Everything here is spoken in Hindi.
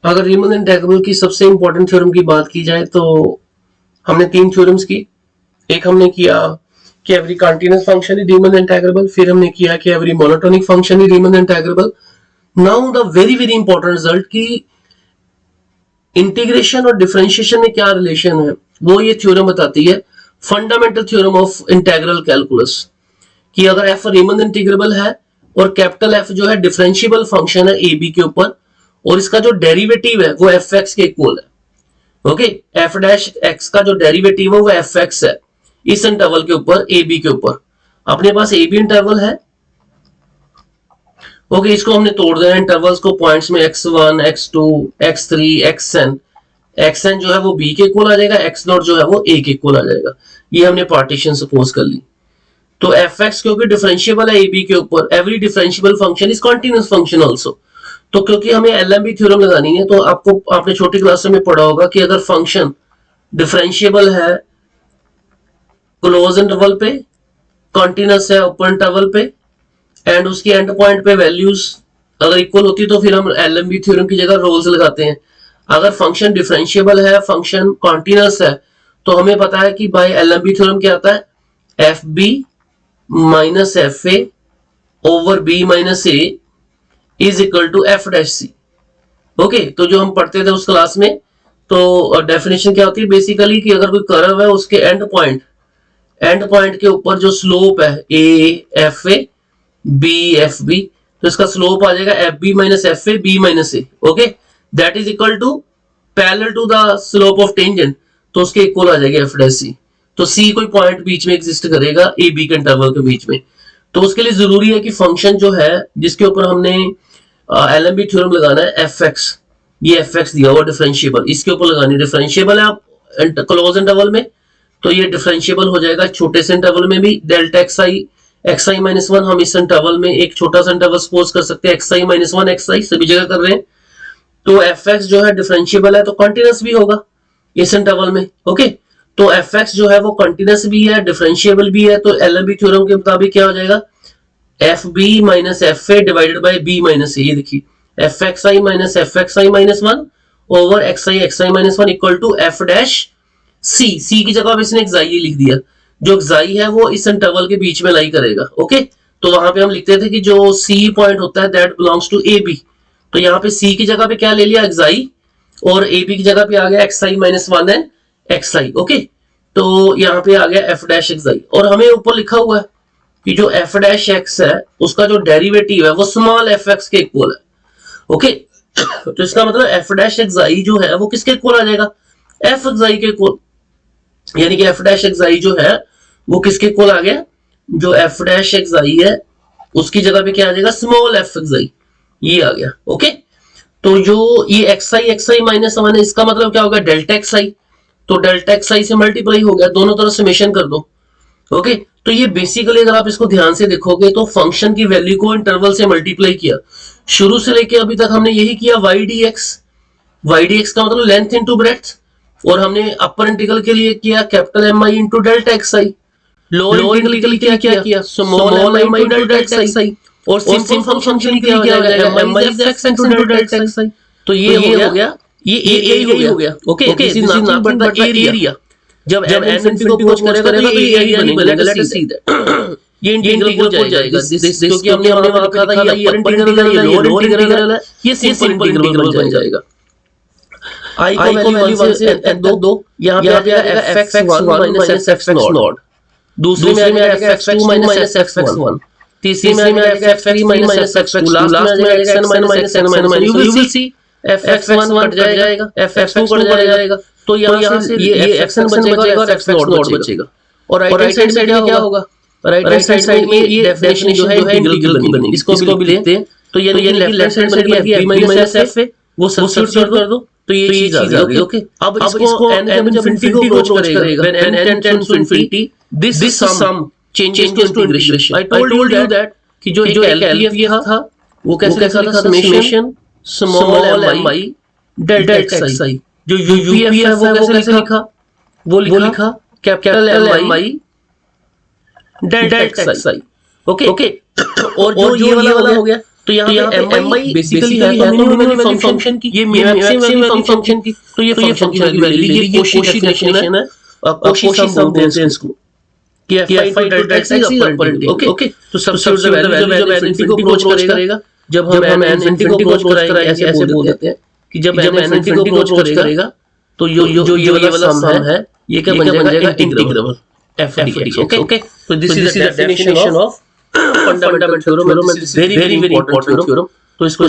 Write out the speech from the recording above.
अगर रीमन इंटीग्रेबल की सबसे इंपॉर्टेंट थ्योरम की बात की जाए तो हमने 3 थ्योरम्स की। एक हमने किया कि every continuous function is Riemann integrable, फिर हमने किया कि every monotonic function is Riemann integrable. Now the very very important result की इंटीग्रेशन और डिफरेंशिएशन में क्या रिलेशन है, वो ये थ्योरम बताती है, fundamental theorem of integral calculus, कि अगर एफ रीमन इंटीग्रेबल है और कैपिटल एफ जो है डिफरेंशिएबल फंक्शन है ए बी के ऊपर, और इसका जो डेरिवेटिव है वो एफ एक्स के इक्वल है। ओके, एफ डैश एक्स का जो डेरिवेटिव है वो एफ एक्स है इस इंटरवल के ऊपर ए बी के ऊपर। अपने पास ए बी इंटरवल है। ओके, इसको हमने तोड़ देना इंटरवल्स को पॉइंट्स में x1 x2 x3 xn। xn जो है वो b के इक्वल आ जाएगा, x0 जो है वो a के इक्वल आ जाएगा। ये हमने पार्टीशन सपोज कर ली। तो fx क्योंकि डिफरेंशिएबल है ab के ऊपर, every differentiable function is continuous function also. तो क्योंकि हमें एलएमबी थ्योरम लगानी है, तो आपने छोटी क्लास में पढ़ा होगा कि अगर फंक्शन डिफरेंशिएबल है क्लोज इंटरवल पे, कंटीन्यूअस है ओपन इंटरवल पे, एंड उसकी एंड पॉइंट पे वैल्यूज अगर इक्वल होती है तो फिर हम एलएमबी थ्योरम की जगह रोल्स लगाते हैं। अगर फंक्शन डिफरेंशिएबल है, फंक्शन कॉन्टिन्यूअस है, तो हमें पता है कि बाय एलएमबी थ्योरम क्या आता है, f B minus F a over b minus a is equal to F dash c. Okay, तो जो हम पढ़ते थे उस क्लास में, तो डेफिनेशन क्या होती है बेसिकली कि अगर कोई कर्व है उसके एंड पॉइंट के ऊपर जो स्लोप है a f a b f b, तो इसका स्लोप आ जाएगा F B minus F a b minus a. Okay, that is equal to parallel to the slope of tangent, तो उसके इक्वल आ जाएगा एफ डैश सी। तो सी कोई पॉइंट बीच में एग्जिस्ट करेगा ए बी के इंटरवल के बीच में। तो उसके लिए जरूरी है कि फंक्शन जो है जिसके ऊपर हमने एलएमबी थ्योरम लगाना है एफ एक्स, ये एफ एक्स दिया हुआ डिफरेंशिएबल, इसके ऊपर लगानी डिफरेंशिएबल है आप क्लोज इंटरवल में, तो ये डिफरेंशिएबल हो जाएगा छोटे से इंटरवल में भी। Delta X I minus one, हम इस इंटरवल में एक छोटा सा इंटरवल सपोज कर सकते हैं x I minus one x आई, सभी जगह कर रहे हैं। तो एफ एक्स जो है डिफरेंशिएबल है तो कंटिन्यूअस भी होगा इस इंटरवल में। ओके, तो एफ एक्स जो है वो कंटिन्यूअस भी है डिफरेंशिएबल भी है, तो एलएमबी थ्योरम के मुताबिक क्या हो जाएगा, F B minus F A divided by B minus A. ये देखिए F X I minus F X I minus one over X I minus one equal to F dash C. C की जगह इसने एक्साई लिख दिया, जो एक्साई है वो इस इंटरवल के बीच में लाई करेगा। ओके, तो वहां पे हम लिखते थे कि जो सी पॉइंट होता है that belongs to A B, तो यहाँ पे सी की जगह पे क्या ले लिया एक्साई, और ए बी की जगह पे आ गया x I minus one and x I. Okay, तो यहाँ पे आ गया एफ डैश एक्साई, और हमें ऊपर लिखा हुआ है कि जो एफ डैश एक्स है उसका जो डेरिवेटिव है वो स्मॉल एफ एक्स के इक्वल है। ओके, तो इसका मतलब एफ डैश एक्साई जो है वो किसके इक्वल आ जाएगा, एफ एक्साई के इक्वल, यानी कि एफ डैश एक्साई जो है वो किसके इक्वल आ गया, जो एफ डैश एक्साई है उसकी जगह पे क्या आ जाएगा, स्मॉल एफ एक्साई, ये आ गया। ओके, तो जो ये एक्स आई माइनस वन है, इसका मतलब क्या होगा डेल्टा एक्स आई, तो डेल्टा एक्स आई से मल्टीप्लाई हो गया, दोनों तरफ समेशन कर दो। ओके, तो ये बेसिकली अगर आप इसको ध्यान से देखोगे तो फंक्शन की वैल्यू को इंटरवल से मल्टीप्लाई किया, शुरू से लेके अभी तक हमने यही किया, वाई डी एक्स का मतलब लेंथ इंटू ब्रेड्थ, और हमने अपर इंटीग्रल के लिए किया कैपिटल एम आई इंटू डेल्टा एक्स आई, लोअर इंटीग्रल के लिए क्या किया स्मॉल एम आई इंटू डेल्टा एक्स आई, और सिंपल फंक्शन के लिए क्या हो जाएगा एम आई एक्स इंटू डेल्टा एक्स आई। तो ये हो गया, ये ए हो गया। Okay, this is nothing but the area. जब n इंफिनिटी को अप्रोच करेगा तो ये एरिया नहीं बनेगा, लेट अस सी दैट। ये इंटीग्रल हो जाएगा क्योंकि हमने वहां लिखा था ये अपर इंटीग्रल है, ये लोअर इंटीग्रल है, ये सिंपल इंटीग्रल बन जाएगा। आई को वैल्यू 1 से दो, यहां पे आ जाएगा fx1 माइनस fx0, दूसरे में आ जाएगा fx2 माइनस fx1, तीसरे में आ जाएगा fx3 माइनस fx2, लास्ट में आ जाएगा xn minus xn minus. You will see fx1 cut जाएगा, fx2 कट जाएगा, तो यहां से ये xn बचेगा और x0 बचेगा। और राइट हैंड साइड में क्या होगा, राइट साइड में ये डेफिनेशन जो है इंटीग्रल बनेगी, इसको भी लिखते हैं। तो यानी कि लेफ्ट हैंड साइड में b माइनस f है वो सब्स्टिट्यूट कर दो, तो ये चीज आ गई। ओके, अब इसको n जब इंफिनिटी को अप्रोच करेगा, when n tends to infinity, this sum changes to integration. I told you that कि जो एलपीएफ था वो कैसे लिखा था, summation small M I delta X I. जो यूपीएफ है वो कैसे लिखा, वो लिखा capital M I delta X I. Okay, और जो ये वाला हो गया तो यहाँ पे mi बेसिकली है तो मिनिमम वैल्यू फंक्शन की, ये मैक्सिमम वैल्यू फंक्शन की, तो ये फंक्शन की वैल्यू ले ली, ये कोशी डेफिनेशन है, कोशी सम बोलते हैं इसको कि fi to delta x is upper integral. Okay, तो सब्स्टिट्यूट द वैल्यू जब n इनफिनिटी को अप्रोच करेगा, जब हम n इनफिनिटी को अप्रोच कराएंगे ऐसे बोल देते हैं कि जब n इनफिनिटी को अप्रोच करेगा तो जो ये वाला सम है ये क्या बन जाएगा इंटीग्रेबल f dx. ओके, तो this is the definition of fundamental theorem, very very important theorem. तो इसको